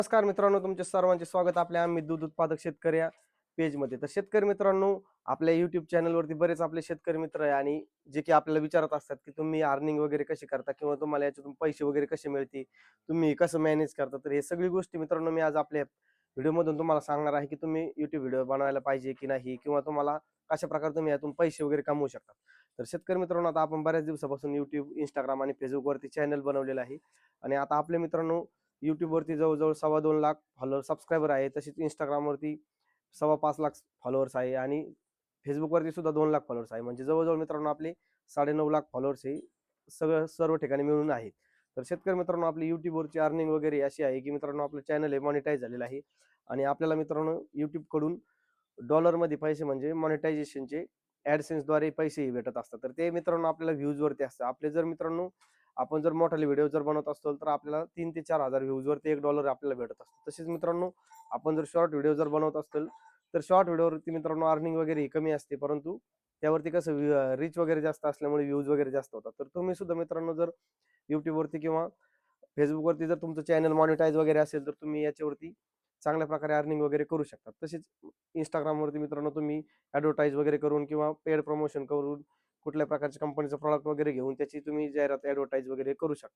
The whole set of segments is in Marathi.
नमस्कार मित्रांनो, तुमचे सर्वांचे स्वागत आपल्या आम्ही दूध उत्पादक शेतकरी या पेजमध्ये. तर शेतकरी मित्रांनो, आपल्या युट्यूब चॅनलवरती बरेच आपले शेतकरी मित्र आहे आणि जे की आपल्याला विचारत असतात की तुम्ही अर्निंग वगैरे कशी करता किंवा तुम्हाला याच्यातून पैसे वगैरे कसे मिळतील, तुम्ही कसं मॅनेज करता. तर हे सगळी गोष्टी मित्रांनो मी आज आपल्या व्हिडिओमधून तुम्हाला सांगणार आहे की तुम्ही युट्यूब व्हिडिओ बनवायला पाहिजे की नाही, किंवा तुम्हाला कशा प्रकारे तुम्ही यातून पैसे वगैरे कमवू शकता. तर शेतकरी मित्रांनो, आता आपण बऱ्याच दिवसापासून युट्यूब, इंस्टाग्राम आणि फेसबुकवरती चॅनल बनवलेलं आहे आणि आता आपले मित्रांनो युट्यूबवरती जवळजवळ 2.25 लाख फॉलोअर सबस्क्रायबर आहे. तसेच इंस्टाग्रामवरती 5.25 लाख फॉलोअर्स आहे आणि फेसबुकवरती सुद्धा 2 लाख फॉलोअर्स आहे. म्हणजे जवळजवळ मित्रांनो आपले 9.5 लाख फॉलोअर्स हे सर्व ठिकाणी मिळून आहेत. तर शेतकरी मित्रांनो, आपली युट्यूबवरची अर्निंग वगैरे अशी आहे की मित्रांनो आपलं चॅनल हे मॉनिटाईज झालेलं आहे आणि आपल्याला मित्रांनो युट्यूबकडून डॉलरमध्ये पैसे म्हणजे मॉनिटायझेशनचे ॲडसेन्सद्वारे पैसेही भेटत असतात. तर ते मित्रांनो आपल्याला व्ह्यूजवरती असतं. आपले जर मित्रांनो आपण जर मोठाले व्हिडिओ जर बनवत असतो तर आपल्याला 3 ते 4 हजार व्ह्यूजवरती $1 आपल्याला भेटत असतो. तसेच मित्रांनो, आपण जर शॉर्ट व्हिडिओ जर बनवत असेल तर शॉर्ट व्हिडिओवरती मित्रांनो अर्निंग वगैरे कमी असते, परंतु त्यावरती कसं रीच वगैरे जास्त असल्यामुळे व्ह्यूज वगैरे जास्त होतात. तर तुम्ही सुद्धा मित्रांनो जर युट्यूबवरती किंवा फेसबुकवरती जर तुमचं चॅनल मॉनिटाईज वगैरे असेल तर तुम्ही याच्यावरती चांगल्या प्रकारे अर्निंग वगैरे करू शकता. तसेच इंस्टाग्रामवरती मित्रांनो तुम्ही ॲडव्हर्टाईज वगैरे करून किंवा पेड प्रमोशन करून कुठल्या प्रकारच्या कंपनीचं प्रॉडक्ट वगैरे घेऊन त्याची तुम्ही जाहिरात ॲडव्हर्टाईज वगैरे करू शकता.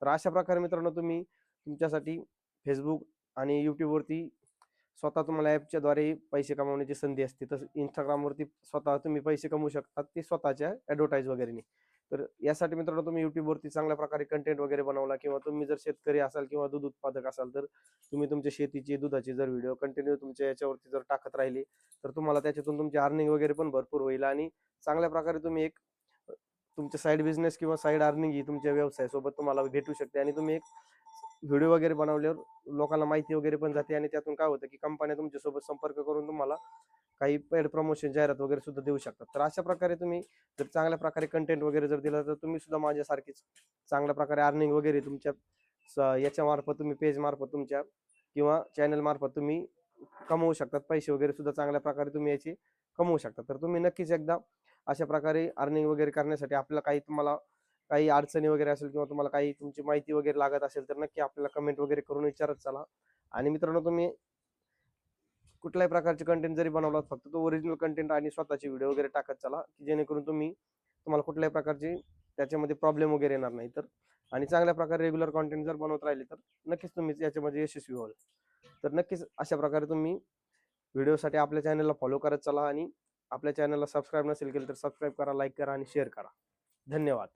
तर अशा प्रकारे मित्रांनो तुम्ही तुमच्यासाठी फेसबुक आणि यूट्यूबवरती स्वतः तुम्हाला ॲपच्याद्वारे पैसे कमवण्याची संधी असते. तसं इंस्टाग्रामवरती स्वतः तुम्ही पैसे कमवू शकता ते स्वतःच्या ॲडव्हर्टाईज वगैरेने. तर यासाठी मित्रांनो तुम्ही युट्यूबवरती चांगल्या प्रकारे कंटेंट वगैरे बनवला किंवा तुम्ही जर शेतकरी असाल किंवा दूध उत्पादक असाल तर तुम्ही तुमच्या शेतीची, दुधाची जर व्हिडिओ कंटिन्यू तुमच्या याच्यावरती जर टाकत राहिले तर तुम्हाला त्याच्यातून तुमची अर्निंग वगैरे पण भरपूर होईल आणि चांगल्या प्रकारे तुम्ही एक तुमच्या साईड बिझनेस किंवा साईड अर्निंग ही तुमच्या व्यवसायासोबत तुम्हाला भेटू शकते आणि तुम्ही एक व्हिडिओ वगैरे बनवल्यावर लोकांना माहिती वगैरे पण जाते आणि त्यातून काय होतं की कंपन्या तुमच्यासोबत संपर्क करून तुम्हाला काही पेड प्रमोशन जाहिरात वगैरे सुद्धा देऊ शकतात. तर अशा प्रकारे तुम्ही जर चांगल्या प्रकारे कंटेंट वगैरे जर दिला तर तुम्ही सुद्धा माझ्यासारखीच चांगल्या प्रकारे अर्निंग वगैरे तुमच्या याच्या मार्फत तुम्ही पेज मार्फत तुमच्या किंवा चॅनल मार्फत तुम्ही कमवू शकतात. पैसे वगैरे सुद्धा चांगल्या प्रकारे तुम्ही याचे कमवू शकता. तर तुम्ही नक्कीच एकदा अशा प्रकारे अर्निंग वगैरे करण्यासाठी आपल्याला काही तुम्हाला काही अडचणी वगैरे असेल किंवा तुम्हाला काही तुमची माहिती वगैरे लागत असेल तर नक्की आपल्याला कमेंट वगैरे करून विचारत चला. आणि मित्रांनो, तुम्ही कुठल्याही प्रकारचे कंटेंट जरी बनवलात फक्त तो ओरिजिनल कंटेंट आणि स्वतःचे व्हिडिओ वगैरे टाकत चला, की जेणेकरून तुम्हाला कुठल्याही प्रकारची त्याच्यामध्ये प्रॉब्लेम वगैरे येणार नाही. तर आणि चांगल्या प्रकारे रेग्युलर कंटेंट जर बनवत राहिले तर नक्कीच तुम्ही याच्यामध्ये यशस्वी व्हाल. तर नक्कीच अशा प्रकारे तुम्ही व्हिडिओसाठी आपल्या चॅनलला फॉलो करत चला आणि आपल्या चॅनलला सबस्क्राईब नसेल केलं तर सबस्क्राईब करा, लाईक करा आणि शेअर करा. धन्यवाद.